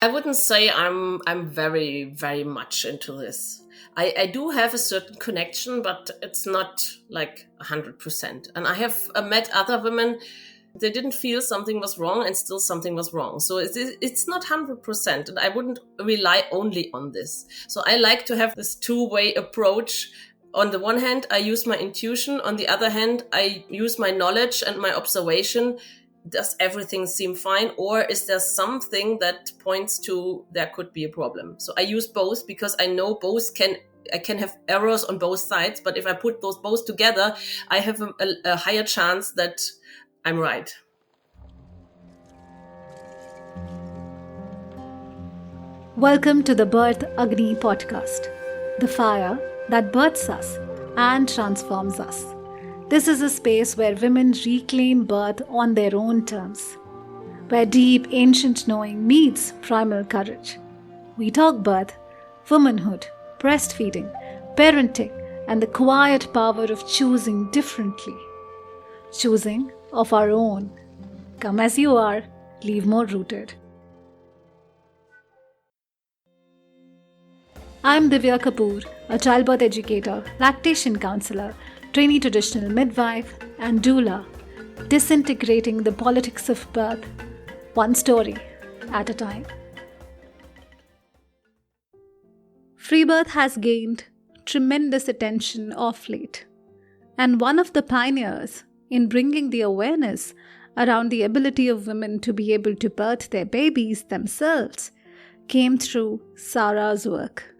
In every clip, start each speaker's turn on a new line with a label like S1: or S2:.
S1: I wouldn't say I'm very, very much into this. I do have a certain connection, but it's not like 100%. And I have met other women, they didn't feel something was wrong and still something was wrong. So it's not 100%. And I wouldn't rely only on this. So I like to have this two-way approach. On the one hand, I use my intuition. On the other hand, I use my knowledge and my observation. Does everything seem fine, or is there something that points to there could be a problem? So I use both because I know I can have errors on both sides, but if I put those both together, I have a higher chance that I'm right.
S2: Welcome to the Birth Agni podcast, the fire that births us and transforms us. This is a space where women reclaim birth on their own terms, where deep ancient knowing meets primal courage. We talk birth, womanhood, breastfeeding, parenting, and the quiet power of choosing differently. Choosing of our own. Come as you are, leave more rooted. I'm Divya Kapoor, a childbirth educator, lactation counselor, trainee traditional midwife, and doula, disintegrating the politics of birth, one story at a time. Free birth has gained tremendous attention of late, and one of the pioneers in bringing the awareness around the ability of women to be able to birth their babies themselves came through Sarah's work.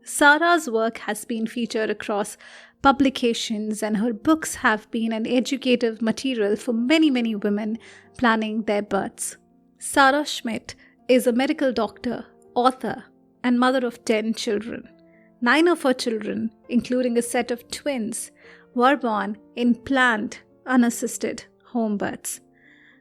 S2: Sarah's work has been featured across publications, and her books have been an educative material for many, many women planning their births. Sarah Schmid is a medical doctor, author, and mother of 10 children. 9 of her children, including a set of twins, were born in planned, unassisted home births.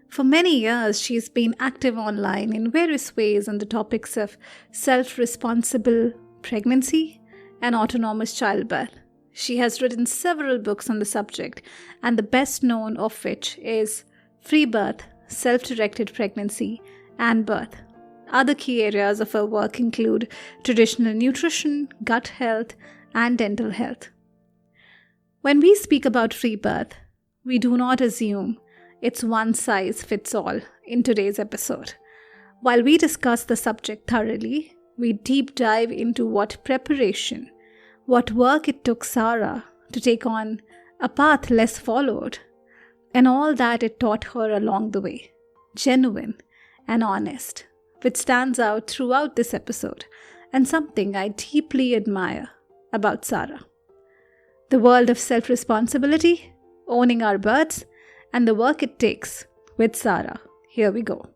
S2: For many years, she's been active online in various ways on the topics of self-responsible pregnancy and autonomous childbirth. She has written several books on the subject, and the best known of which is Free Birth, Self-Directed Pregnancy, and Birth. Other key areas of her work include traditional nutrition, gut health, and dental health. When we speak about free birth, we do not assume it's one size fits all in today's episode. While we discuss the subject thoroughly, we deep dive into what preparation, what work it took Sarah to take on a path less followed, and all that it taught her along the way, genuine and honest, which stands out throughout this episode and something I deeply admire about Sarah. The world of self-responsibility, owning our births, and the work it takes with Sarah. Here we go.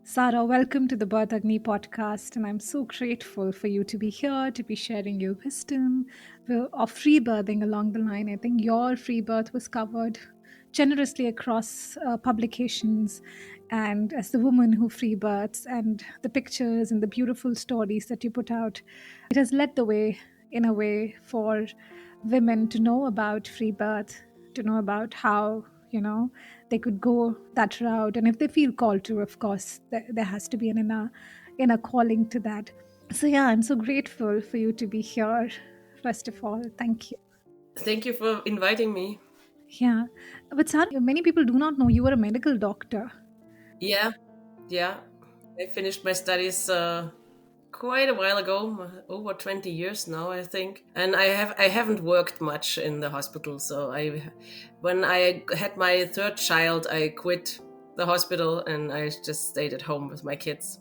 S2: Sarah, welcome to the Birth Agni podcast, and I'm so grateful for you to be here, to be sharing your wisdom of free birthing along the line. I think your free birth was covered generously across publications, and as the woman who free births and the pictures and the beautiful stories that you put out, it has led the way in a way for women to know about free birth, to know about how they could go that route, and if they feel called to, of course there has to be an inner calling to that. So yeah, I'm so grateful for you to be here. First of all, thank you.
S1: Thank you for inviting me.
S2: Yeah, but Sarah, many people do not know you were a medical doctor.
S1: Yeah, I finished my studies quite a while ago, over 20 years now, I think. And I haven't worked much in the hospital. So when I had my third child, I quit the hospital and I just stayed at home with my kids.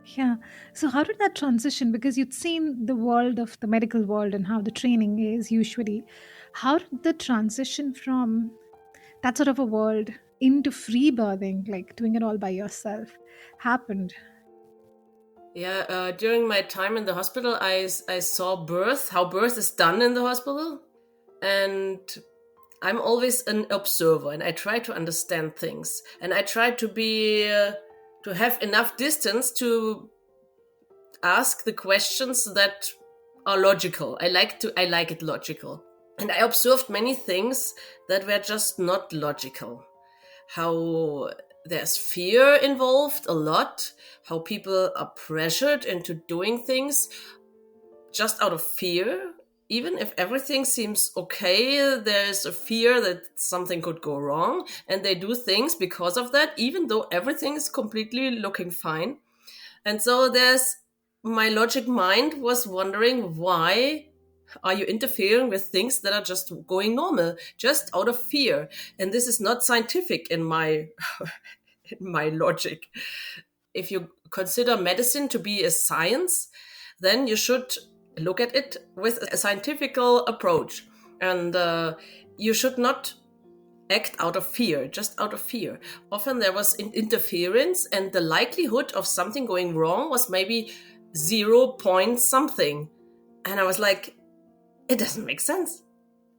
S2: Yeah. So how did that transition? Because you'd seen the world of the medical world and how the training is usually. How did the transition from that sort of a world into free birthing, like doing it all by yourself, happened?
S1: Yeah, during my time in the hospital, I saw how birth is done in the hospital. And I'm always an observer and I try to understand things. And I try to have enough distance to ask the questions that are logical. I like it logical. And I observed many things that were just not logical. How there's fear involved a lot, how people are pressured into doing things just out of fear. Even if everything seems okay, there's a fear that something could go wrong, and they do things because of that, even though everything is completely looking fine. And so my logic mind was wondering, why are you interfering with things that are just going normal, just out of fear? And this is not scientific in my in my logic. If you consider medicine to be a science, then you should look at it with a scientific approach. And you should not act out of fear, just out of fear. Often there was interference, and the likelihood of something going wrong was maybe 0 point something. And I was like, it doesn't make sense.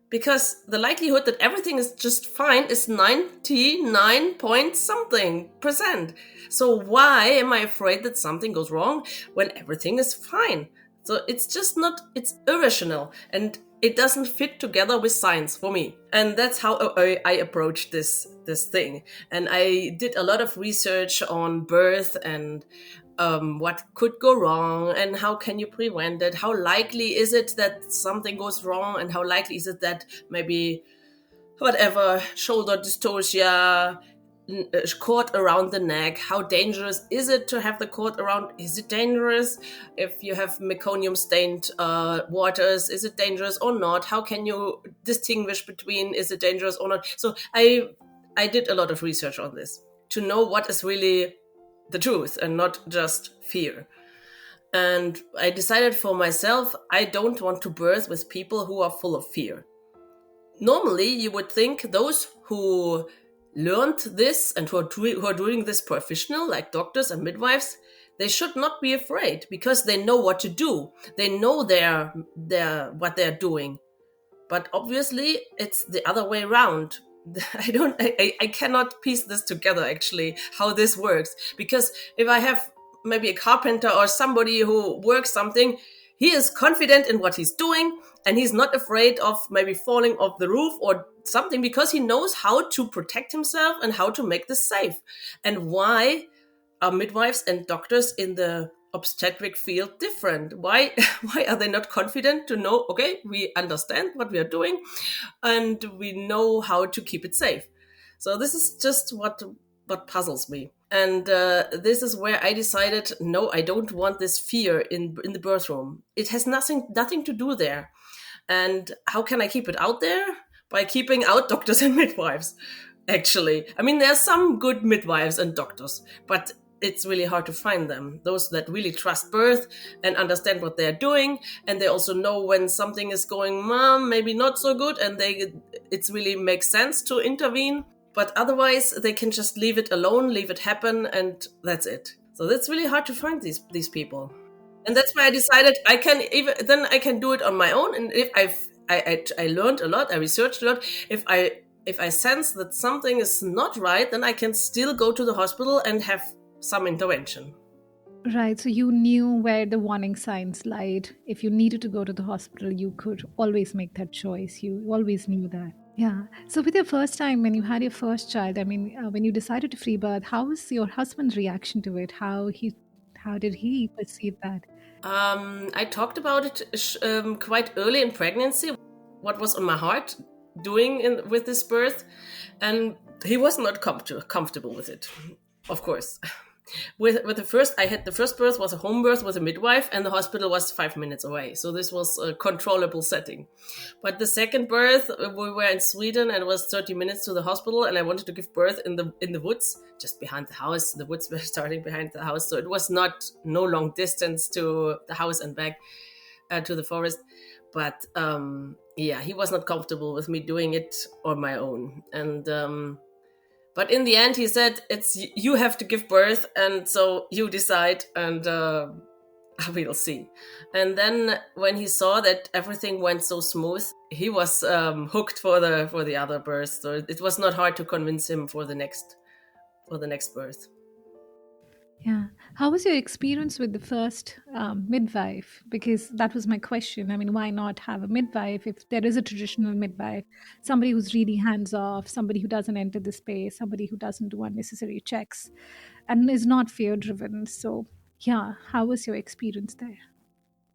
S1: Because the likelihood that everything is just fine is 99 point something percent. So why am I afraid that something goes wrong when everything is fine? So it's just not, it's irrational, and it doesn't fit together with science for me. And that's how I approached this thing. And I did a lot of research on birth and what could go wrong, and how can you prevent it? How likely is it that something goes wrong, and how likely is it that maybe whatever, shoulder dystocia, cord around the neck, how dangerous is it to have the cord around? Is it dangerous? If you have meconium stained waters, is it dangerous or not? How can you distinguish between is it dangerous or not? So I did a lot of research on this to know what is really the truth and not just fear. And I decided for myself, I don't want to birth with people who are full of fear. Normally, you would think those who learned this and who are doing this professional, like doctors and midwives, they should not be afraid because they know what to do. They know what they're doing. But obviously, it's the other way around. I cannot piece this together, actually, how this works. Because if I have maybe a carpenter or somebody who works something, he is confident in what he's doing, and he's not afraid of maybe falling off the roof or something, because he knows how to protect himself and how to make this safe. And why are midwives and doctors in the obstetric field different? Why are they not confident to know, okay, we understand what we are doing and we know how to keep it safe? So this is just what puzzles me. And this is where I decided, no, I don't want this fear in the birth room. It has nothing to do there. And how can I keep it out there? By keeping out doctors and midwives, actually. I mean, there's some good midwives and doctors, but it's really hard to find them. Those that really trust birth and understand what they're doing. And they also know when something is going, maybe not so good, and it really makes sense to intervene. But otherwise, they can just leave it alone, leave it happen, and that's it. So that's really hard to find these people. And that's why I decided I can do it on my own. And if I learned a lot, I researched a lot. If I sense that something is not right, then I can still go to the hospital and have some intervention.
S2: Right. So you knew where the warning signs lied. If you needed to go to the hospital, you could always make that choice. You always knew that. Yeah. So with your first time, when you had your first child, I mean, when you decided to free birth, how was your husband's reaction to it? How did he perceive that?
S1: I talked about it quite early in pregnancy, what was on my heart doing with this birth, and he was not comfortable with it, of course. With the first birth was a home birth with a midwife, and the hospital was 5 minutes away. So this was a controllable setting. But the second birth, we were in Sweden, and it was 30 minutes to the hospital, and I wanted to give birth in the woods, just behind the house. The woods were starting behind the house, so it was no long distance to the house and back to the forest. But he was not comfortable with me doing it on my own. And but in the end, he said, you have to give birth, and so you decide, and we'll see. And then when he saw that everything went so smooth, he was hooked for the other birth. So it was not hard to convince him for the next birth.
S2: Yeah. How was your experience with the first midwife? Because that was my question. I mean, why not have a midwife if there is a traditional midwife? Somebody who's really hands off, somebody who doesn't enter the space, somebody who doesn't do unnecessary checks and is not fear driven. So, yeah, how was your experience there?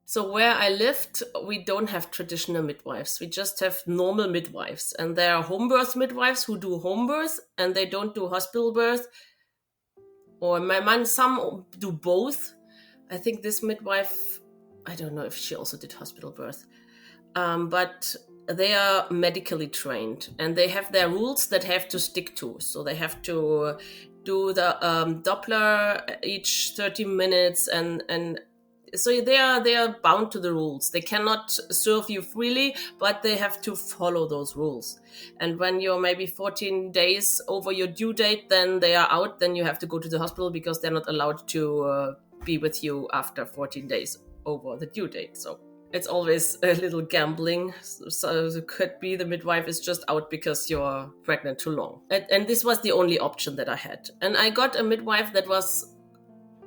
S1: So where I lived, we don't have traditional midwives. We just have normal midwives. And there are home birth midwives who do home birth and they don't do hospital birth. Or my mom, some do both. I think this midwife, I don't know if she also did hospital birth. But they are medically trained and they have their rules that have to stick to. So they have to do the Doppler each 30 minutes and so they are bound to the rules. They cannot serve you freely, but they have to follow those rules. And when you're maybe 14 days over your due date, then they are out. Then you have to go to the hospital because they're not allowed to be with you after 14 days over the due date. So it's always a little gambling. So it could be the midwife is just out because you're pregnant too long. And this was the only option that I had. And I got a midwife that was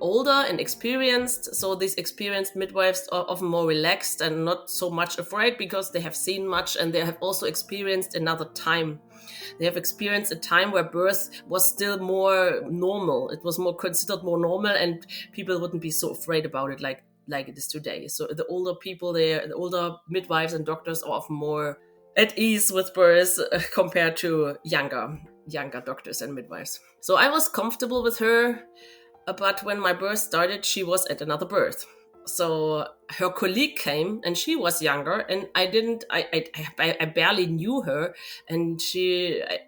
S1: older and experienced. So these experienced midwives are often more relaxed and not so much afraid because they have seen much and they have also experienced another time. They have experienced a time where birth was still more normal. It was more considered more normal and people wouldn't be so afraid about it like it is today. So the older people there, the older midwives and doctors are often more at ease with birth compared to younger doctors and midwives. So I was comfortable with her. But when my birth started, she was at another birth. So her colleague came and she was younger and I barely knew her. And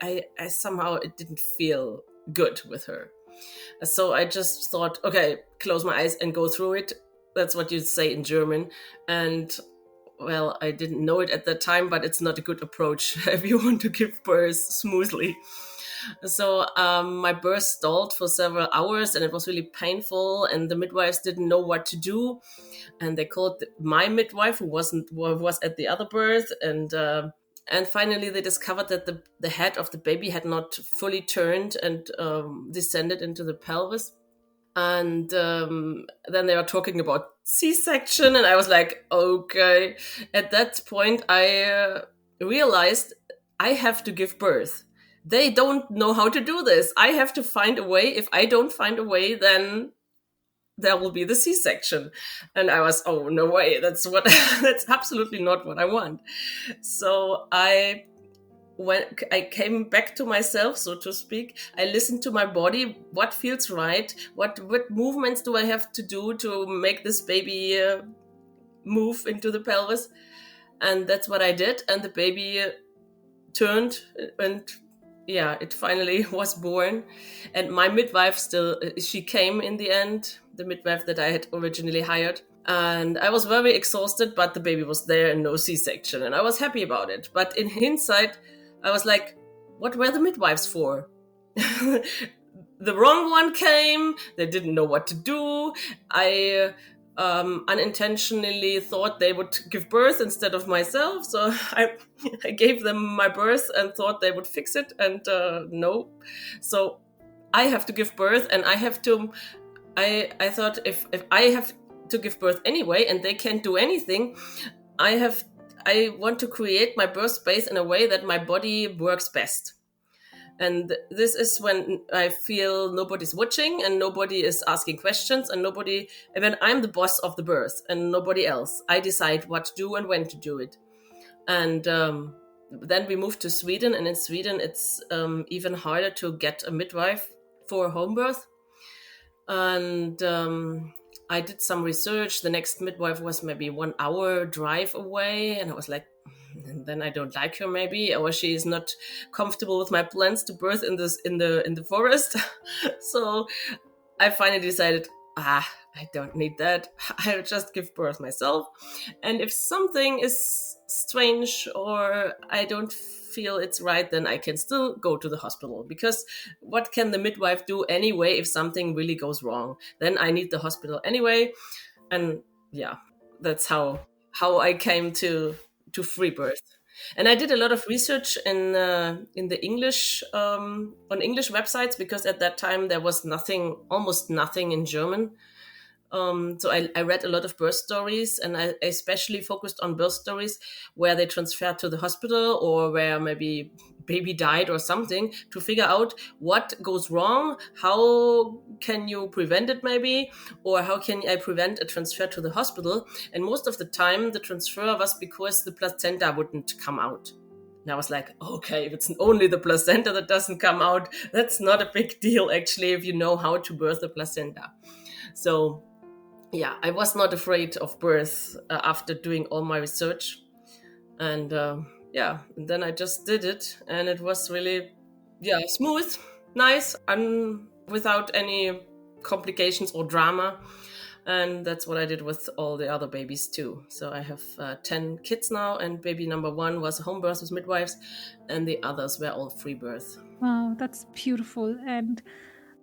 S1: I somehow, it didn't feel good with her. So I just thought, okay, close my eyes and go through it. That's what you say in German. And well, I didn't know it at that time, but it's not a good approach if you want to give birth smoothly. So my birth stalled for several hours and it was really painful and the midwives didn't know what to do. And they called my midwife who was at the other birth and finally they discovered that the head of the baby had not fully turned and descended into the pelvis. And then they were talking about C-section and I was like, okay. At that point, I realized I have to give birth. They don't know how to do this. I have to find a way. If I don't find a way, then there will be the C-section. And I was, oh, no way. That's absolutely not what I want. So when I came back to myself, so to speak, I listened to my body. What feels right? What movements do I have to do to make this baby move into the pelvis? And that's what I did. And the baby turned and yeah, it finally was born. And my midwife she came in the end, the midwife that I had originally hired. And I was very exhausted, but the baby was there and no C-section. And I was happy about it. But in hindsight, I was like, what were the midwives for? The wrong one came. They didn't know what to do. I unintentionally thought they would give birth instead of myself. So I gave them my birth and thought they would fix it. And no. So I have to give birth and I thought if I have to give birth anyway and they can't do anything, I want to create my birth space in a way that my body works best. And this is when I feel nobody's watching and nobody is asking questions and when I'm the boss of the birth and nobody else, I decide what to do and when to do it. And then we moved to Sweden, and in Sweden it's even harder to get a midwife for home birth. And I did some research. The next midwife was maybe 1 hour drive away, and I was like, and then I don't like her maybe, or she is not comfortable with my plans to birth in the forest. So I finally decided, I don't need that. I'll just give birth myself. And if something is strange or I don't feel it's right, then I can still go to the hospital, because what can the midwife do anyway if something really goes wrong? Then I need the hospital anyway. And yeah, that's how I came to free birth. And I did a lot of research in the English on English websites, because at that time there was nothing, almost nothing in German. So I read a lot of birth stories, and I especially focused on birth stories where they transferred to the hospital or where maybe baby died or something, to figure out what goes wrong, how can you prevent it maybe, or how can I prevent a transfer to the hospital. And most of the time the transfer was because the placenta wouldn't come out. And I was like, okay, if it's only the placenta that doesn't come out, that's not a big deal actually, if you know how to birth the placenta. So yeah, I was not afraid of birth after doing all my research. And yeah, and then I just did it, and it was really, yeah, smooth, nice, and without any complications or drama. And that's what I did with all the other babies too. So I have 10 kids now, and baby number one was a home birth with midwives, and the others were all free birth.
S2: Wow, that's beautiful. And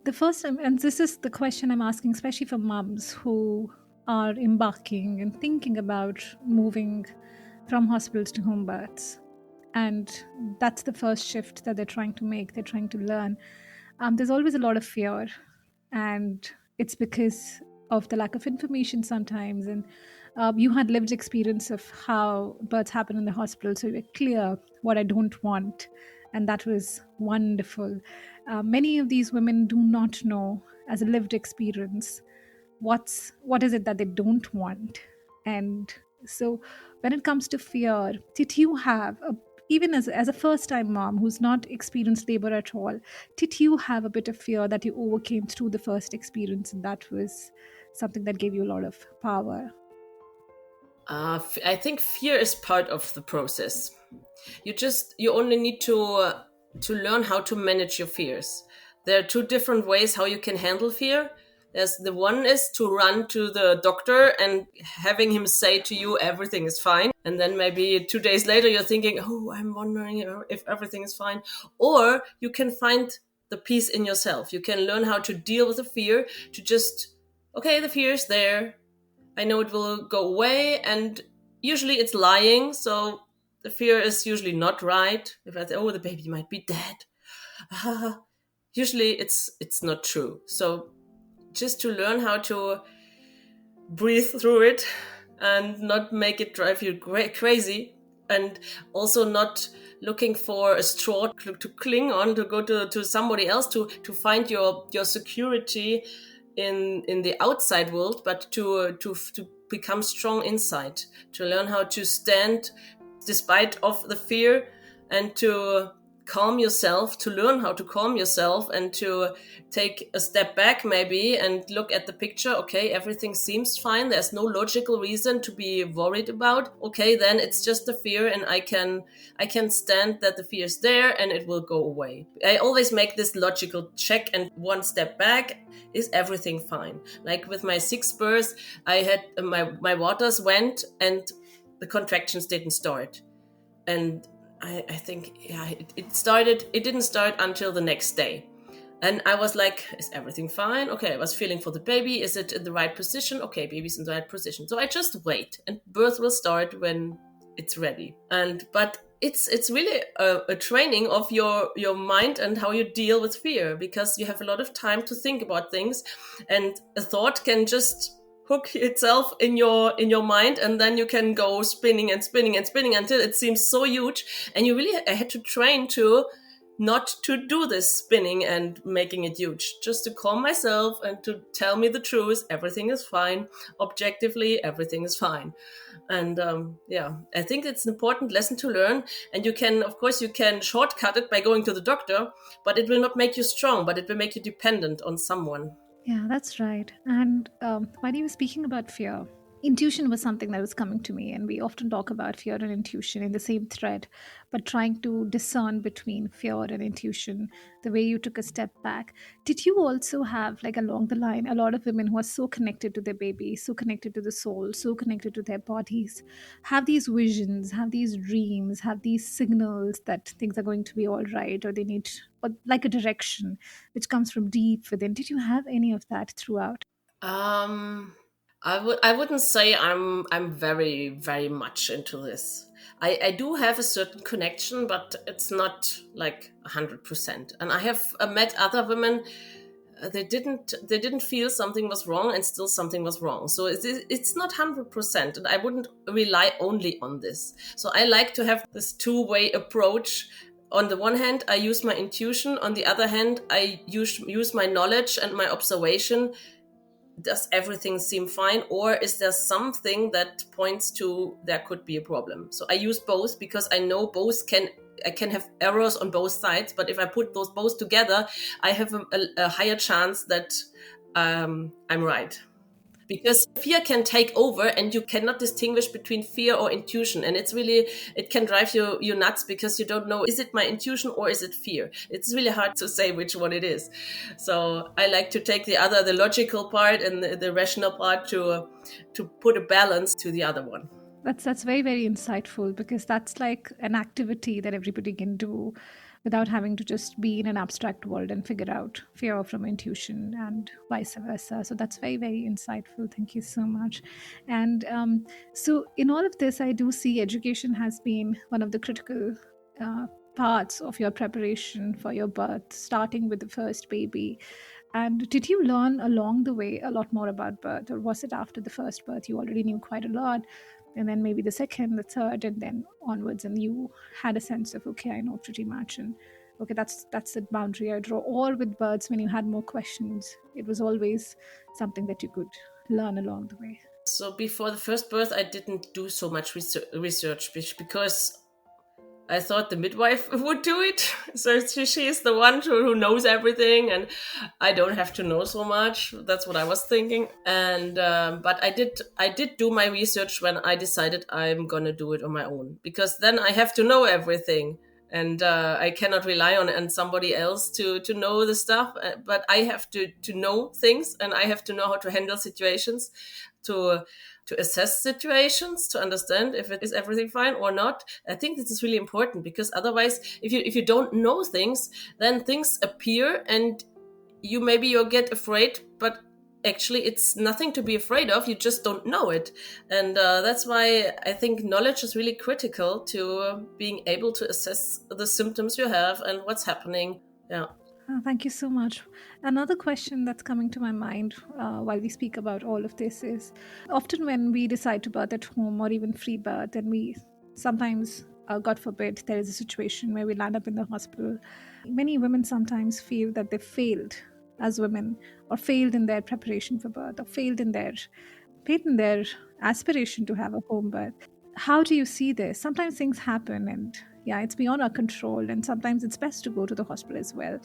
S2: the first time, and this is the question I'm asking, especially for mums who are embarking and thinking about moving from hospitals to home births. And that's the first shift that they're trying to make, they're trying to learn. There's always a lot of fear, and it's because of the lack of information sometimes. And you had lived experience of how births happen in the hospital, so you're clear what I don't want, and that was wonderful. Many of these women do not know, as a lived experience, what is it that they don't want. And so when it comes to fear, did you have a, even as a first time mom who's not experienced labor at all, did you have a bit of fear that you overcame through the first experience, and that was something that gave you a lot of power?
S1: I think fear is part of the process. You only need to learn how to manage your fears. There are two different ways how you can handle fear. There's the one is to run to the doctor and having him say to you everything is fine, and then maybe 2 days later you're thinking, oh, I'm wondering if everything is fine. Or you can find the peace in yourself. You can learn how to deal with the fear, to just, okay, the fear is there, I know it will go away, and usually it's lying. So the fear is usually not right. If I say, "Oh, the baby might be dead," usually it's not true. So just to learn how to breathe through it and not make it drive you crazy, and also not looking for a straw to cling on, to go to somebody else to find your security in the outside world, but to become strong inside, to learn how to stand despite of the fear, and to calm yourself, to learn how to calm yourself, and to take a step back maybe and look at the picture. Okay, everything seems fine, there's no logical reason to be worried about. Okay, then it's just the fear, and I can stand that the fear is there, and it will go away. I always make this logical check and one step back. Is everything fine? Like with my sixth birth, I had my waters went and the contractions didn't start. And I think, yeah, it didn't start until the next day. And I was like, is everything fine? Okay, I was feeling for the baby. Is it in the right position? Okay, baby's in the right position. So I just wait, and birth will start when it's ready. But it's really a training of your mind and how you deal with fear, because you have a lot of time to think about things, and a thought can just hook itself in your mind, and then you can go spinning and spinning and spinning until it seems so huge. And I had to train to not to do this spinning and making it huge, just to calm myself and to tell me the truth. Everything is fine. Objectively, everything is fine. And yeah, I think it's an important lesson to learn. And you can, of course, you can shortcut it by going to the doctor, but it will not make you strong, but it will make you dependent on someone.
S2: Yeah, that's right. And while you were speaking about fear, intuition was something that was coming to me. And we often talk about fear and intuition in the same thread, but trying to discern between fear and intuition, the way you took a step back. Did you also have, like along the line, a lot of women who are so connected to their baby, so connected to the soul, so connected to their bodies, have these visions, have these dreams, have these signals that things are going to be all right, or they need, or like a direction which comes from deep within? Did you have any of that throughout?
S1: Um, I wouldn't say I'm very very much into this. I do have a certain connection, but it's not like 100%. And I have met other women. They didn't feel something was wrong, and still something was wrong. So it's not 100%, and I wouldn't rely only on this. So I like to have this two-way approach. On the one hand, I use my intuition. On the other hand, I use my knowledge and my observation. Does everything seem fine, or is there something that points to there could be a problem? So I use both because I know I can have errors on both sides, but if I put those both together, I have a higher chance that I'm right. Because fear can take over, and you cannot distinguish between fear or intuition, and it can drive you nuts, because you don't know, is it my intuition or is it fear? It's really hard to say which one it is. So I like to take the logical part and the rational part to put a balance to the other one.
S2: That's very, very insightful, because that's like an activity that everybody can do without having to just be in an abstract world and figure out fear from intuition and vice versa. So that's very, very insightful. Thank you so much. And so in all of this, I do see education has been one of the critical parts of your preparation for your birth, starting with the first baby. And did you learn along the way a lot more about birth, or was it after the first birth you already knew quite a lot, and then maybe the second, the third, and then onwards, and you had a sense of, okay, I know pretty much, and okay, that's the boundary I draw? Or with births, when you had more questions, it was always something that you could learn along the way?
S1: So before the first birth, I didn't do so much research, because I thought the midwife would do it. So she is the one who knows everything, and I don't have to know so much. That's what I was thinking. And but I did do my research when I decided I'm gonna do it on my own, because then I have to know everything, and I cannot rely on somebody else to know the stuff. But I have to know things, and I have to know how to handle situations, to assess situations, to understand if it is everything fine or not. I think this is really important, because otherwise, if you don't know things, then things appear, and you get afraid, but actually it's nothing to be afraid of. You just don't know it. And that's why I think knowledge is really critical to being able to assess the symptoms you have and what's happening. Yeah.
S2: Thank you so much. Another question that's coming to my mind while we speak about all of this is, often when we decide to birth at home or even free birth, and we sometimes, God forbid, there is a situation where we land up in the hospital, many women sometimes feel that they failed as women, or failed in their preparation for birth, or failed in their aspiration to have a home birth. How do you see this? Sometimes things happen, and yeah, it's beyond our control, and sometimes it's best to go to the hospital as well.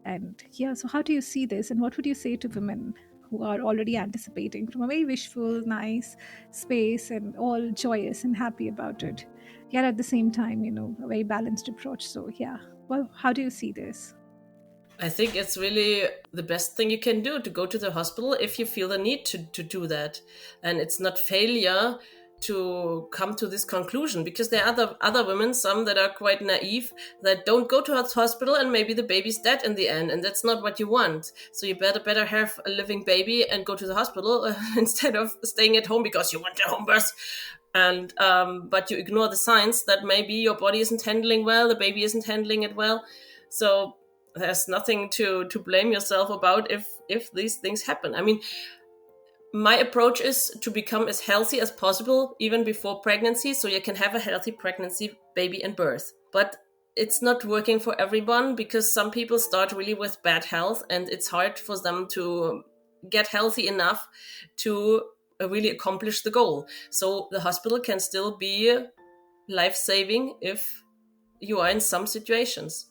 S2: And yeah, so how do you see this, and what would you say to women who are already anticipating from a very wishful, nice space, and all joyous and happy about it, yet at the same time, a very balanced approach? So yeah, well, how do you see this?
S1: I think it's really the best thing you can do, to go to the hospital if you feel the need to do that. And it's not failure to come to this conclusion, because there are other women, some that are quite naive, that don't go to a hospital, and maybe the baby's dead in the end, and that's not what you want. So you better have a living baby and go to the hospital instead of staying at home because you want a home birth. And but you ignore the signs that maybe your body isn't handling well, the baby isn't handling it well. So there's nothing to blame yourself about if these things happen. I mean, my approach is to become as healthy as possible even before pregnancy, so you can have a healthy pregnancy, baby, and birth. But it's not working for everyone, because some people start really with bad health, and it's hard for them to get healthy enough to really accomplish the goal. So the hospital can still be life-saving if you are in some situations.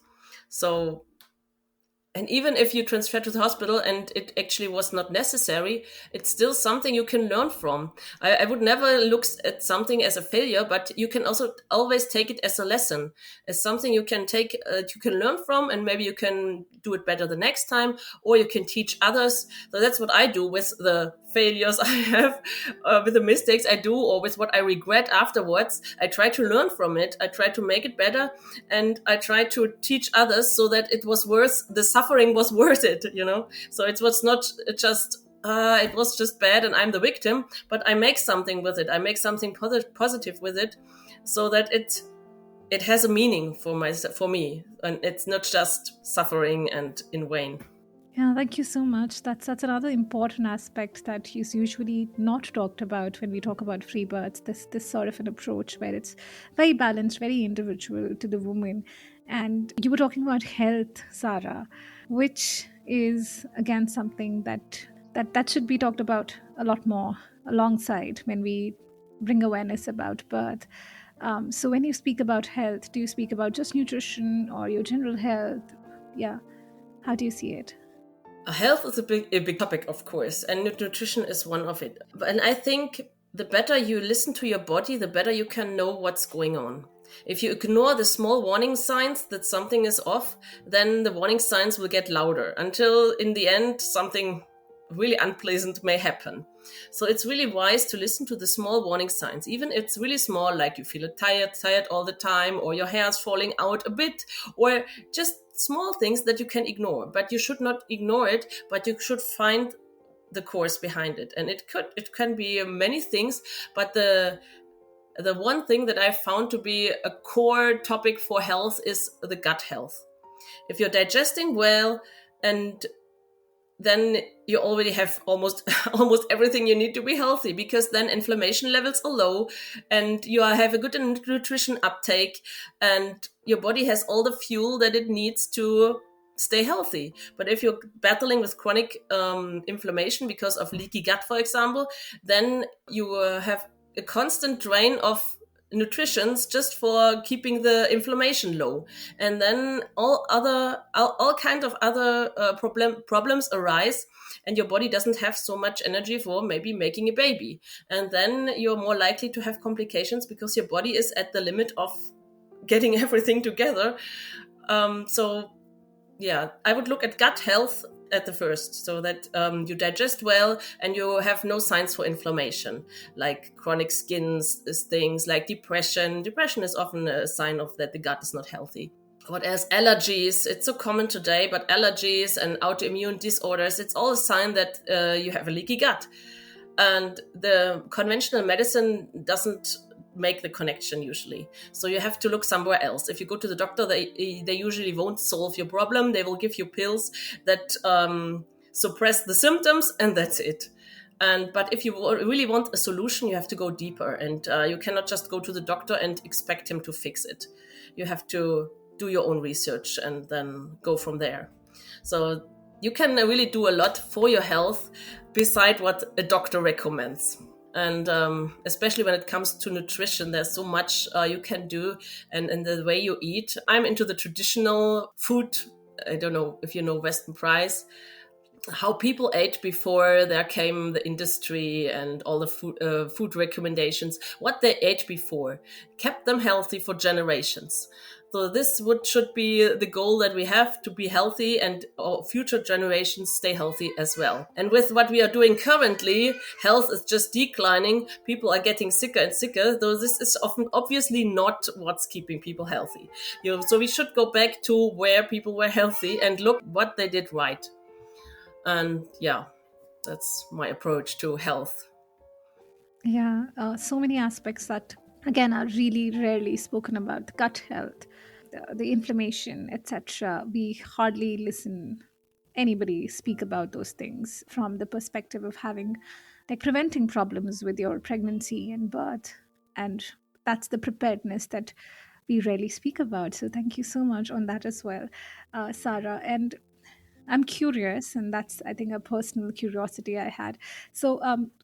S1: So, and even if you transfer to the hospital and it actually was not necessary, it's still something you can learn from. I would never look at something as a failure, but you can also always take it as a lesson, as something you can take, you can learn from, and maybe you can do it better the next time, or you can teach others. So that's what I do with the failures I have, with the mistakes I do, or with what I regret afterwards. I try to learn from it. I try to make it better, and I try to teach others so that it was worth, the suffering was worth it, So it was not just it was just bad and I'm the victim, but I make something with it. I make something positive with it, so that it has a meaning for me, and it's not just suffering and in vain.
S2: Yeah, thank you so much. That's another important aspect that is usually not talked about when we talk about free births. This sort of an approach where it's very balanced, very individual to the woman. And you were talking about health, Sarah, which is again something that should be talked about a lot more alongside when we bring awareness about birth. So when you speak about health, do you speak about just nutrition or your general health? Yeah, how do you see it?
S1: Health is a big topic, of course, and nutrition is one of it. And I think the better you listen to your body, the better you can know what's going on. If you ignore the small warning signs that something is off, then the warning signs will get louder until in the end something really unpleasant may happen. So it's really wise to listen to the small warning signs, even if it's really small, like you feel tired all the time, or your hair is falling out a bit, or just small things that you can ignore. But you should not ignore it, but you should find the cause behind it. And it can be many things, but the one thing that I found to be a core topic for health is the gut health. If you're digesting well, and then you already have almost everything you need to be healthy, because then inflammation levels are low and you have a good nutrition uptake, and your body has all the fuel that it needs to stay healthy. But if you're battling with chronic inflammation because of leaky gut, for example, then you have a constant drain of nutritions just for keeping the inflammation low, and then all kind of other problems arise, and your body doesn't have so much energy for maybe making a baby, and then you're more likely to have complications because your body is at the limit of getting everything together. So yeah, I would look at gut health at the first, so that you digest well and you have no signs for inflammation, like chronic skin things, like depression. Depression is often a sign of that the gut is not healthy. What else? Allergies. It's so common today, but allergies and autoimmune disorders, it's all a sign that you have a leaky gut. And the conventional medicine doesn't make the connection usually. So you have to look somewhere else. If you go to the doctor, they usually won't solve your problem. They will give you pills that suppress the symptoms, and that's it. But if you really want a solution, you have to go deeper, and you cannot just go to the doctor and expect him to fix it. You have to do your own research and then go from there. So you can really do a lot for your health beside what a doctor recommends. And especially when it comes to nutrition, there's so much you can do, and the way you eat. I'm into the traditional food. I don't know if you know Western Price, how people ate before there came the industry and all the food recommendations. What they ate before kept them healthy for generations. So this should be the goal, that we have to be healthy and our future generations stay healthy as well. And with what we are doing currently, health is just declining. People are getting sicker and sicker, though this is often obviously not what's keeping people healthy. So we should go back to where people were healthy and look what they did right. And yeah, that's my approach to health.
S2: Yeah, so many aspects that, again, are really rarely spoken about. The gut health, the inflammation, etc. We hardly listen anybody speak about those things from the perspective of having, like, preventing problems with your pregnancy and birth. And that's the preparedness that we rarely speak about. So thank you so much on that as well, Sarah. And I'm curious, and that's, I think, a personal curiosity I had. So,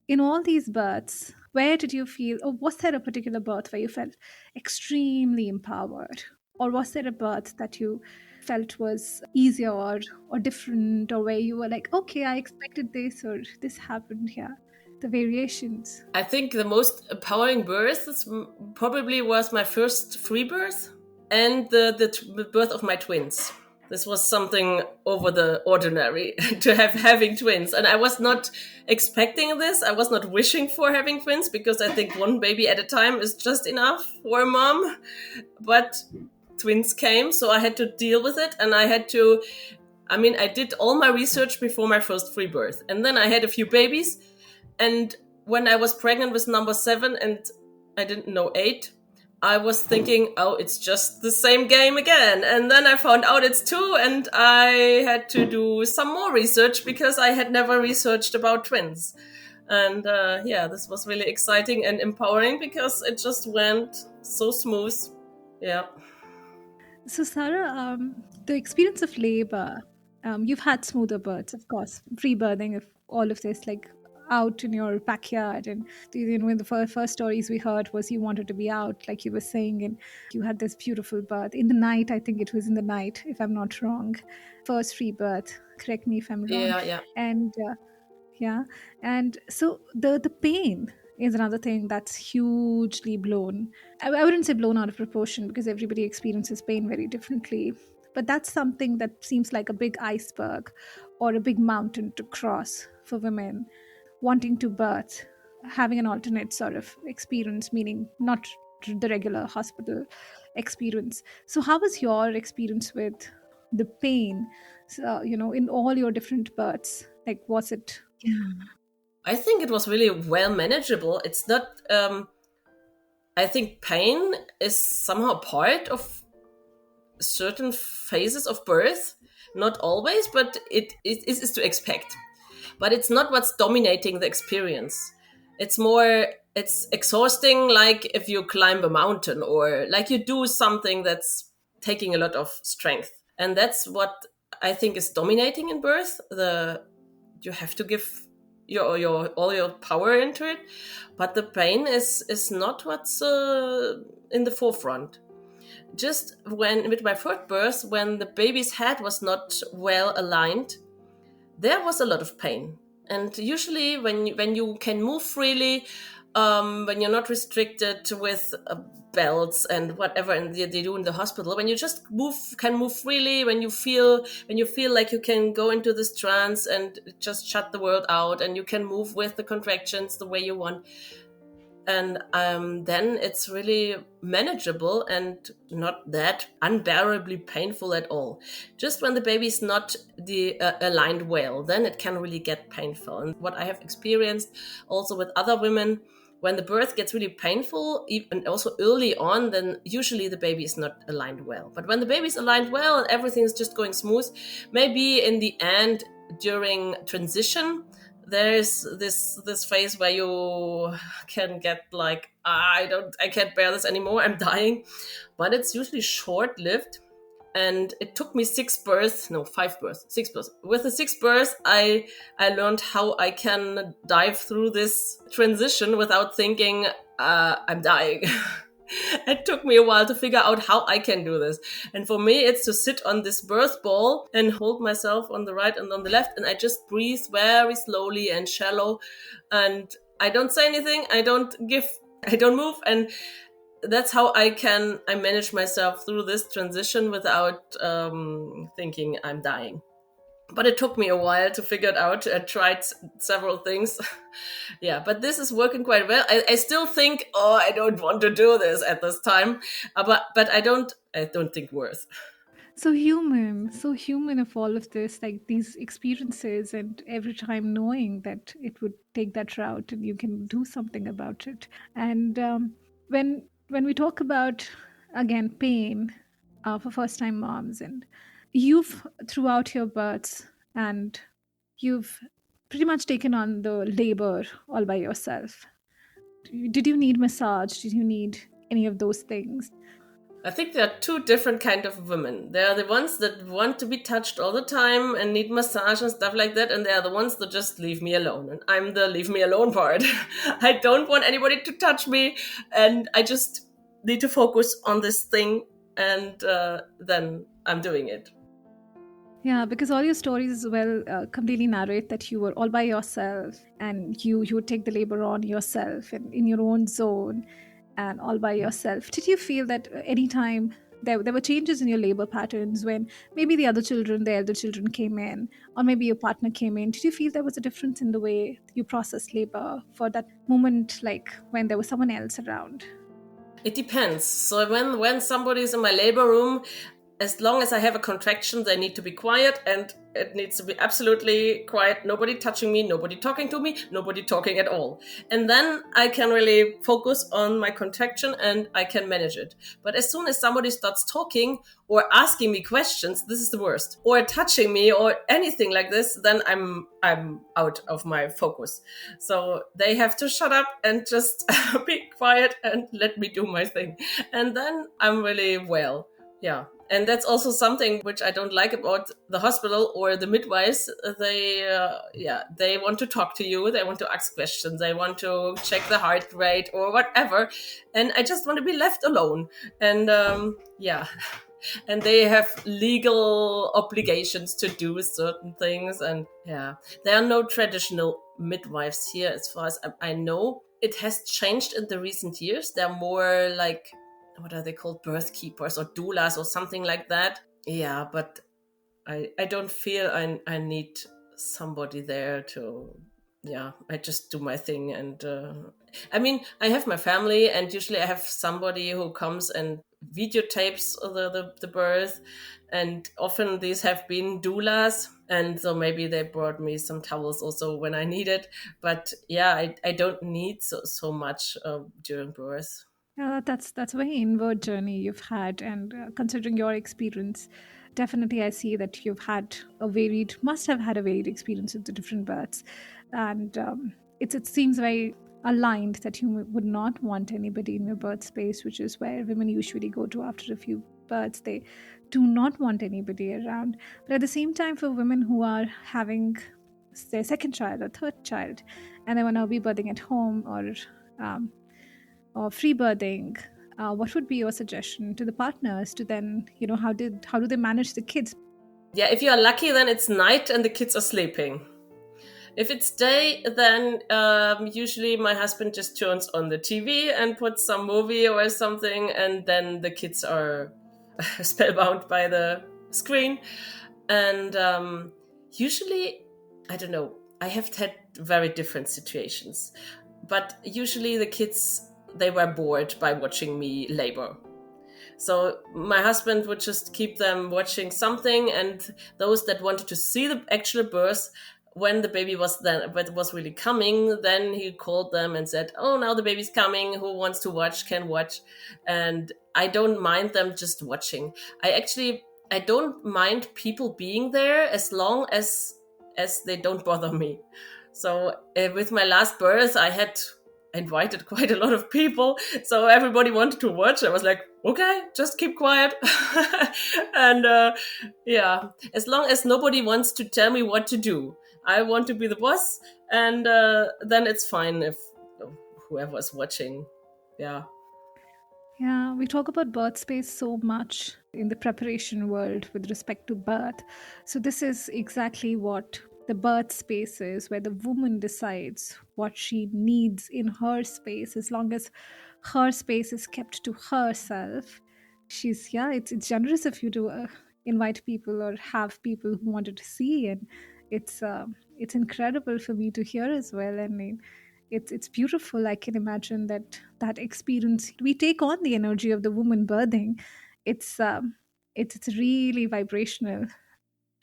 S2: in all these births, where did you feel, or was there a particular birth where you felt extremely empowered? Or was there a birth that you felt was easier or different, or where you were like, okay, I expected this, or this happened here? The variations.
S1: I think the most empowering birth probably was my first free birth and the birth of my twins. This was something over the ordinary to having twins. And I was not expecting this. I was not wishing for having twins, because I think one baby at a time is just enough for a mom. But twins came, so I had to deal with it, and I had to I mean, I did all my research before my first free birth. And then I had a few babies. And when I was pregnant with number 7 and I didn't know 8, I was thinking, oh, it's just the same game again. And then I found out it's 2, and I had to do some more research because I had never researched about twins. And this was really exciting and empowering because it just went so smooth. Yeah.
S2: So, Sarah, the experience of labor, you've had smoother births, of course, free birthing, of all of this, like out in your backyard. And when the first stories we heard was you wanted to be out, like you were saying, and you had this beautiful birth in the night. I think it was in the night, if I'm not wrong. First free birth. Correct me if I'm wrong.
S1: Yeah.
S2: And yeah, and so the pain is another thing that's hugely blown. I wouldn't say blown out of proportion because everybody experiences pain very differently, but that's something that seems like a big iceberg or a big mountain to cross for women wanting to birth, having an alternate sort of experience, meaning not the regular hospital experience. So how was your experience with the pain, in all your different births? Like, was it?
S1: I think it was really well manageable. It's not, I think pain is somehow part of certain phases of birth. Not always, but it is to expect. But it's not what's dominating the experience. It's exhausting, like if you climb a mountain or like you do something that's taking a lot of strength. And that's what I think is dominating in birth. You have to give your all your power into it, but the pain is not what's in the forefront. Just when with my first birth, when the baby's head was not well aligned, there was a lot of pain. And usually when you can move freely, when you're not restricted with belts and whatever and they do in the hospital, when you just can move freely, when you feel like you can go into this trance and just shut the world out, and you can move with the contractions the way you want, and then it's really manageable and not that unbearably painful at all. Just when the baby's not aligned well, then it can really get painful. And what I have experienced also with other women, when the birth gets really painful, and also early on, then usually the baby is not aligned well. But when the baby's aligned well and everything is just going smooth, maybe in the end, during transition, there's this phase where you can get like, I can't bear this anymore, I'm dying. But it's usually short-lived. And it took me 5 births. With the 6th birth, I learned how I can dive through this transition without thinking I'm dying. It took me a while to figure out how I can do this. And for me, it's to sit on this birth ball and hold myself on the right and on the left. And I just breathe very slowly and shallow. And I don't say anything. I don't move. And that's how I manage myself through this transition without thinking I'm dying. But it took me a while to figure it out. I tried several things. Yeah, but this is working quite well. I still think, I don't want to do this at this time. But I don't think worth.
S2: So human of all of this, like these experiences, and every time knowing that it would take that route and you can do something about it. And when we talk about, again, pain for first time moms, and you've throughout your births, and you've pretty much taken on the labor all by yourself. Did you need massage? Did you need any of those things?
S1: I think there are 2 different kind of women. There are the ones that want to be touched all the time and need massage and stuff like that. And there are the ones that just leave me alone. And I'm the leave me alone part. I don't want anybody to touch me. And I just need to focus on this thing. And then I'm doing it.
S2: Yeah, because all your stories as well completely narrate that you were all by yourself, and you would take the labor on yourself and in your own zone and all by yourself. Did you feel that anytime there were changes in your labor patterns when maybe the elder children came in, or maybe your partner came in? Did you feel there was a difference in the way you processed labor for that moment, like when there was someone else around?
S1: It depends. So when somebody's in my labor room, as long as I have a contraction, they need to be quiet, and it needs to be absolutely quiet. Nobody touching me, nobody talking to me, nobody talking at all. And then I can really focus on my contraction and I can manage it. But as soon as somebody starts talking or asking me questions, this is the worst. Or touching me or anything like this, then I'm out of my focus. So they have to shut up and just be quiet and let me do my thing. And then I'm really well. Yeah. And that's also something which I don't like about the hospital or the midwives. They want to talk to you. They want to ask questions. They want to check the heart rate or whatever. And I just want to be left alone. And and they have legal obligations to do certain things. And yeah, there are no traditional midwives here as far as I know. It has changed in the recent years. They're more like, what are they called, birth keepers or doulas or something like that. Yeah, but I don't feel I need somebody there to, I just do my thing. And I mean, I have my family, and usually I have somebody who comes and videotapes the birth, and often these have been doulas, and so maybe they brought me some towels also when I need it. But yeah, I don't need so much during birth.
S2: Yeah, that's a very inward journey you've had, and considering your experience, definitely I see that you've had must have had a varied experience with the different births, and it seems very aligned that you would not want anybody in your birth space, which is where women usually go to after a few births. They do not want anybody around, but at the same time, for women who are having their second child or third child, and they want to be birthing at home um, or free birthing, what would be your suggestion to the partners to then, how do they manage the kids?
S1: Yeah, if you are lucky, then it's night and the kids are sleeping. If it's day, then usually my husband just turns on the TV and puts some movie or something, and then the kids are spellbound by the screen. And usually, I don't know, I have had very different situations. But usually the kids, they were bored by watching me labor. So my husband would just keep them watching something, and those that wanted to see the actual birth, when the baby was really coming, then he called them and said, "Oh, now the baby's coming. Who wants to watch can watch." And I don't mind them just watching. I don't mind people being there as long as they don't bother me. So with my last birth, I had invited quite a lot of people, so everybody wanted to watch. I was like, okay, just keep quiet. And as long as nobody wants to tell me what to do, I want to be the boss, and then it's fine if whoever's watching. Yeah.
S2: Yeah, we talk about birth space so much in the preparation world with respect to birth. So this is exactly what the birth space is, where the woman decides what she needs in her space. As long as her space is kept to herself, it's generous of you to invite people or have people who wanted to see, and it's incredible for me to hear as well. I mean, it's beautiful. I can imagine that experience. We take on the energy of the woman birthing. It's really vibrational.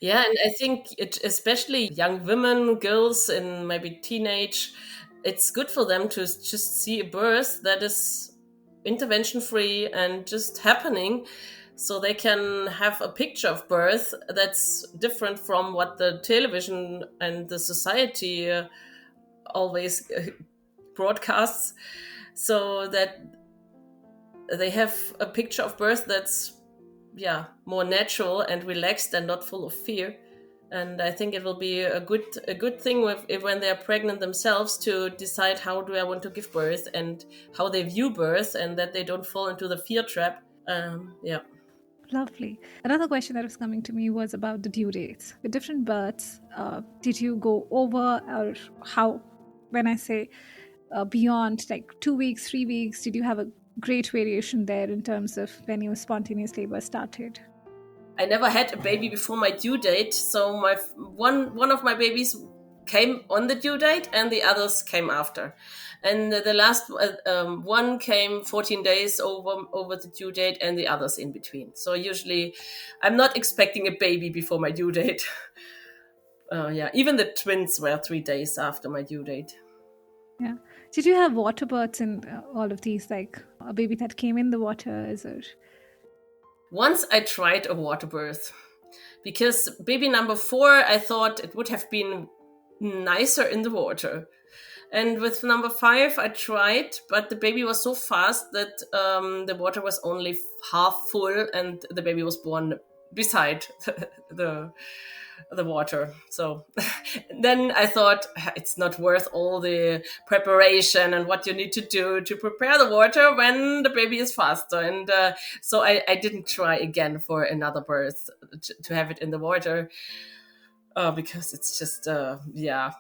S1: Yeah, and I think especially young women, girls in maybe teenage, it's good for them to just see a birth that is intervention free and just happening, so they can have a picture of birth that's different from what the television and the society always broadcasts, so that they have a picture of birth that's more natural and relaxed and not full of fear. And I think it will be a good thing when they're pregnant themselves to decide how do I want to give birth and how they view birth, and that they don't fall into the fear trap.
S2: Lovely. Another question that was coming to me was about the due dates. With different births, did you go over, or how, when I say beyond like 2 weeks, 3 weeks, did you have a great variation there in terms of when your spontaneous labor started?
S1: I never had a baby before my due date, so one of my babies came on the due date and the others came after. And the last one came 14 days over the due date and the others in between. So usually I'm not expecting a baby before my due date. Yeah, even the twins were 3 days after my due date.
S2: Yeah. Did you have water births in all of these, like a baby that came in the water? Is it?
S1: Once I tried a water birth because baby number 4, I thought it would have been nicer in the water. And with number 5, I tried, but the baby was so fast that the water was only half full and the baby was born beside the water. So then I thought it's not worth all the preparation and what you need to do to prepare the water when the baby is faster. And so I didn't try again for another birth to have it in the water because it's just, yeah.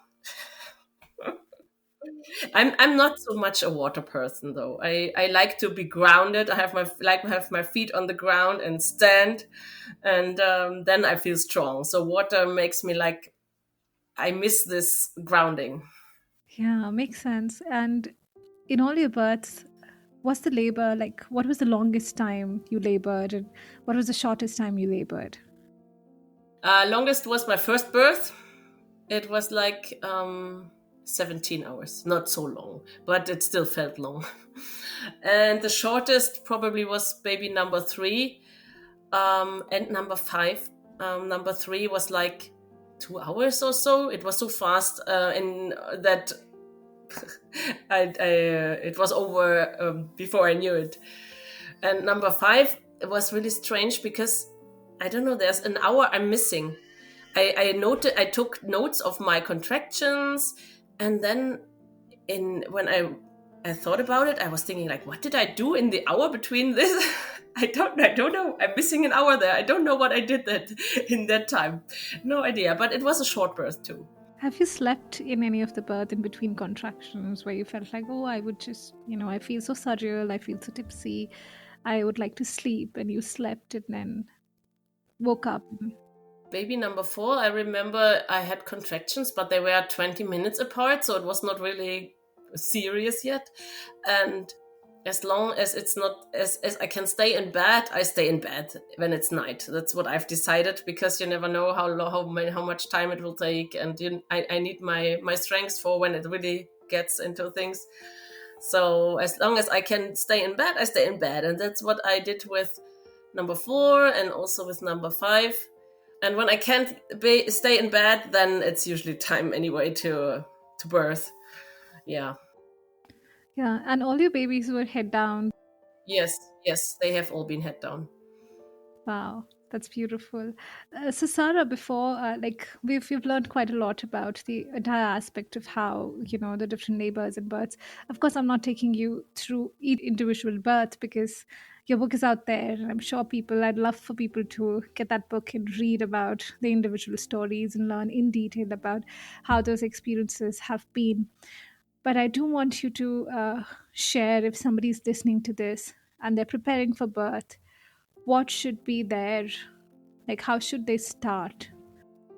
S1: I'm not so much a water person though. I like to be grounded. I have my feet on the ground and stand, and then I feel strong. So water makes me like I miss this grounding.
S2: Yeah, makes sense. And in all your births, what's the labor like? What was the longest time you labored, and what was the shortest time you labored?
S1: Longest was my first birth. It was like 17 hours. Not so long, but it still felt long. And the shortest probably was baby number 3 and number 5. Number 3 was like 2 hours or so. It was so fast in that it was over before I knew it. And number 5, it was really strange because I don't know. There's an hour I'm missing. I took notes of my contractions, and then when I thought about it, I was thinking like, what did I do in the hour between this? I don't know. I'm missing an hour there. I don't know what I did in that time. No idea. But it was a short birth too.
S2: Have you slept in any of the birth in between contractions where you felt like, oh, I would just, I feel so surreal, I feel so tipsy, I would like to sleep, and you slept and then woke up?
S1: Baby number 4, I remember I had contractions, but they were 20 minutes apart, so it was not really serious yet. And as long as it's not as I can stay in bed, I stay in bed when it's night. That's what I've decided, because you never know how much time it will take, and I need my strength for when it really gets into things. So as long as I can stay in bed, I stay in bed, and that's what I did with number 4 and also with number 5. And when I can't stay in bed, then it's usually time anyway to birth. Yeah.
S2: Yeah, and all your babies were head down.
S1: Yes, they have all been head down.
S2: Wow, that's beautiful. So Sarah, before we've learned quite a lot about the entire aspect of how the different labors and births. Of course, I'm not taking you through each individual birth because your book is out there, and I'm sure I'd love for people to get that book and read about the individual stories and learn in detail about how those experiences have been. But I do want you to share, if somebody's listening to this and they're preparing for birth, what should be there? Like, how should they start?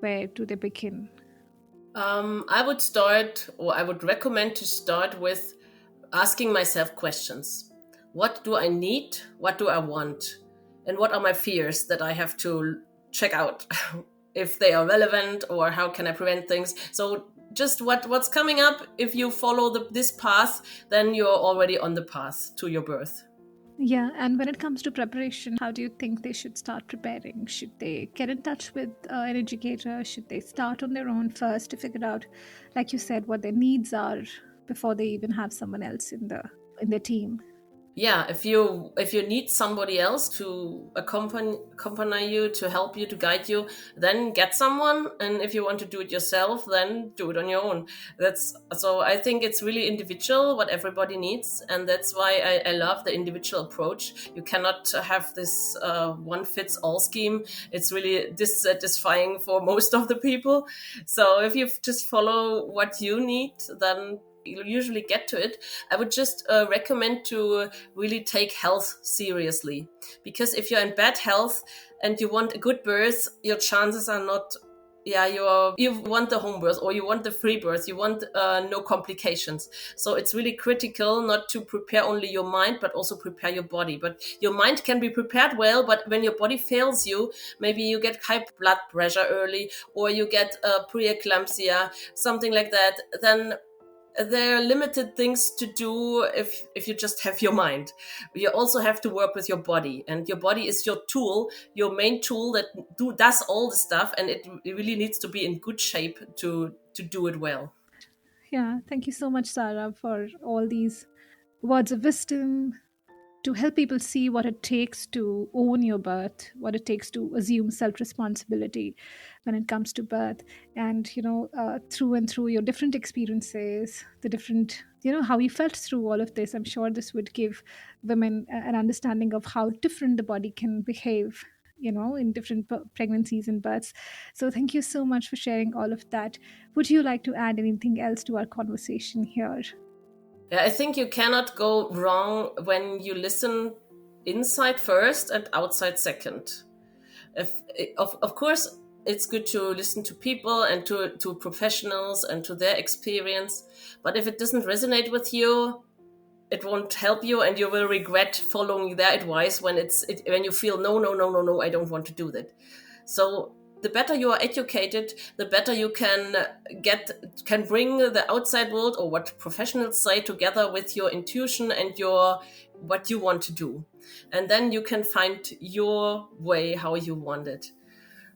S2: Where do they begin?
S1: I would recommend to start with asking myself questions. What do I need? What do I want? And what are my fears that I have to check out if they are relevant, or how can I prevent things? So just what's coming up. If you follow this path, then you're already on the path to your birth.
S2: Yeah, and when it comes to preparation, how do you think they should start preparing? Should they get in touch with an educator? Should they start on their own first to figure out, like you said, what their needs are before they even have someone else in their team?
S1: Yeah, if you need somebody else to accompany you, to help you, to guide you, then get someone. And if you want to do it yourself, then do it on your own. So I think it's really individual what everybody needs, and that's why I love the individual approach. You cannot have this one fits all scheme. It's really dissatisfying for most of the people. So if you just follow what you need, then you'll usually get to it. I would just recommend to really take health seriously, because if you're in bad health and you want a good birth, your chances are not yeah, you want the home birth, or you want the free birth, you want no complications. So it's really critical not to prepare only your mind, but also prepare your body. But your mind can be prepared well, but when your body fails you, maybe you get high blood pressure early, or you get preeclampsia, something like that, then there are limited things to do if you just have your mind. You also have to work with your body, and your body is your tool, your main tool that does all the stuff, and it really needs to be in good shape to do it well.
S2: Yeah, thank you so much, Sarah, for all these words of wisdom, to help people see what it takes to own your birth, what it takes to assume self responsibility when it comes to birth. And, through and through your different experiences, the different, how you felt through all of this, I'm sure this would give women an understanding of how different the body can behave. In different pregnancies and births. So, thank you so much for sharing all of that. Would you like to add anything else to our conversation here?
S1: Yeah, I think you cannot go wrong when you listen inside first and outside second. If, of course, it's good to listen to people and to professionals and to their experience. But if it doesn't resonate with you, it won't help you, and you will regret following their advice when you feel no, I don't want to do that. So the better you are educated, the better you can bring the outside world, or what professionals say, together with your intuition and what you want to do, and then you can find your way how you want it.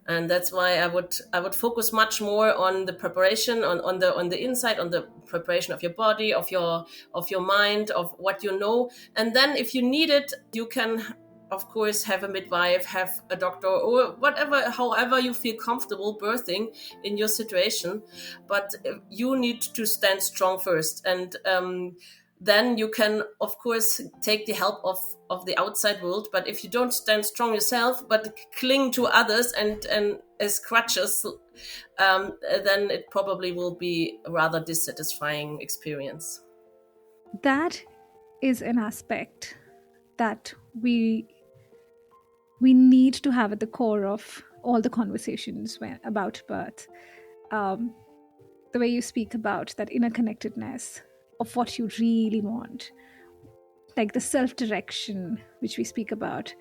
S1: And that's why I would focus much more on the preparation, on the inside, on the preparation of your body, of your mind, of what you know. And then if you need it, you can of course have a midwife, have a doctor, or whatever, however you feel comfortable birthing in your situation. But you need to stand strong first, and then you can of course take the help of the outside world. But if you don't stand strong yourself, but cling to others and as crutches, then it probably will be a rather dissatisfying experience.
S2: That is an aspect that we need to have at the core of all the conversations about birth. The way you speak about that inner connectedness of what you really want, like the self-direction which we speak about,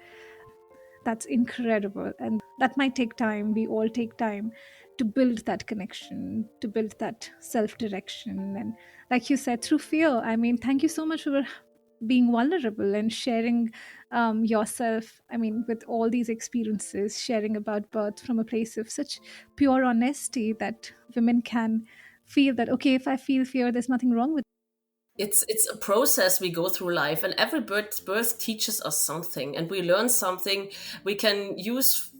S2: that's incredible. And that might take time. We all take time to build that connection, to build that self-direction. And like you said, through fear. I mean, thank you so much for being vulnerable and sharing yourself, with all these experiences, sharing about birth from a place of such pure honesty that women can feel that, okay, if I feel fear, there's nothing wrong with
S1: It's a process we go through life, and every birth teaches us something, and we learn something we can use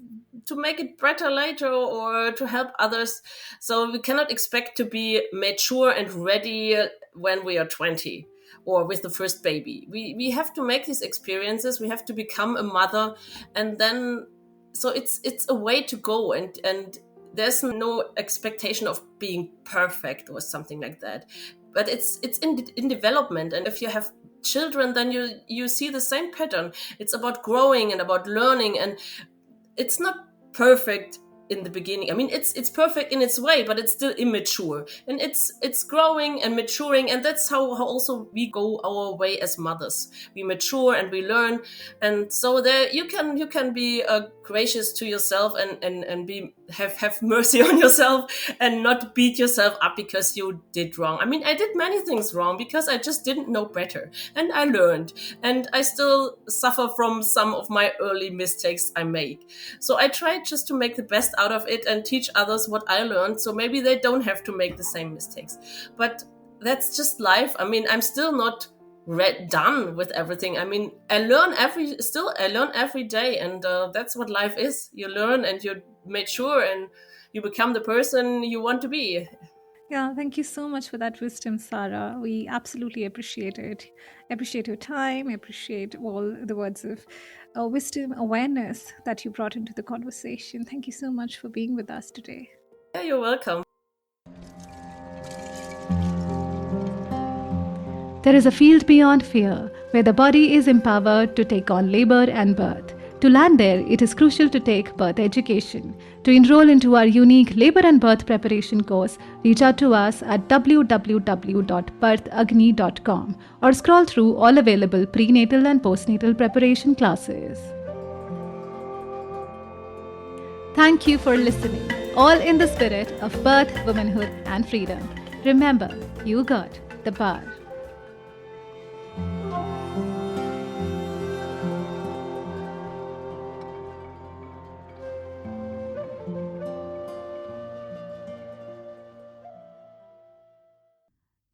S1: to make it better later, or to help others. So we cannot expect to be mature and ready when we are 20 or with the first baby. We have to make these experiences, we have to become a mother, and then so it's a way to go, and there's no expectation of being perfect or something like that. But it's in development, and if you have children, then you see the same pattern. It's about growing and about learning, and it's not perfect in the beginning. I mean, it's perfect in its way, but it's still immature, and it's growing and maturing, and that's how also we go our way as mothers. We mature and we learn, and so there you can be gracious to yourself, and be have mercy on yourself, and not beat yourself up because you did wrong. I mean, I did many things wrong because I just didn't know better, and I learned, and I still suffer from some of my early mistakes I make. So I try just to make the best out of it and teach others what I learned, so maybe they don't have to make the same mistakes. But that's just life. I mean, I'm still not done with everything. I mean, I learn every day, and that's what life is. You learn and you mature and you become the person you want to be.
S2: Yeah, thank you so much for that wisdom, Sarah. We absolutely appreciate it. Appreciate your time, appreciate all the words of wisdom, awareness that you brought into the conversation. Thank you so much for being with us today.
S1: Yeah, you're welcome.
S2: There is a field beyond fear, where the body is empowered to take on labor and birth. To land there, it is crucial to take birth education. To enroll into our unique labor and birth preparation course, reach out to us at www.birthagni.com or scroll through all available prenatal and postnatal preparation classes. Thank you for listening, all in the spirit of birth, womanhood, and freedom. Remember, you got the power.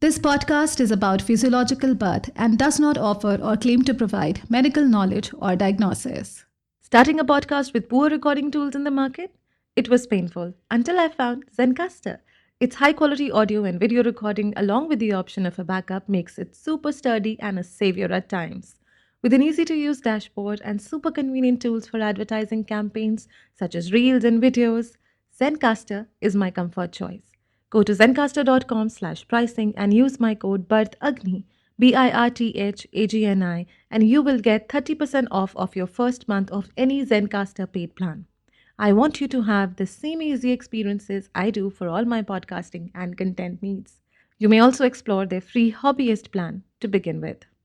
S2: This podcast is about physiological birth and does not offer or claim to provide medical knowledge or diagnosis.
S3: Starting a podcast with poor recording tools in the market? It was painful until I found Zencastr. Its high-quality audio and video recording along with the option of a backup makes it super sturdy and a savior at times. With an easy-to-use dashboard and super convenient tools for advertising campaigns such as reels and videos, Zencastr is my comfort choice. Go to zencastr.com/pricing and use my code BIRTHAGNI, BIRTHAGNI, and you will get 30% off of your first month of any Zencastr paid plan. I want you to have the same easy experiences I do for all my podcasting and content needs. You may also explore their free hobbyist plan to begin with.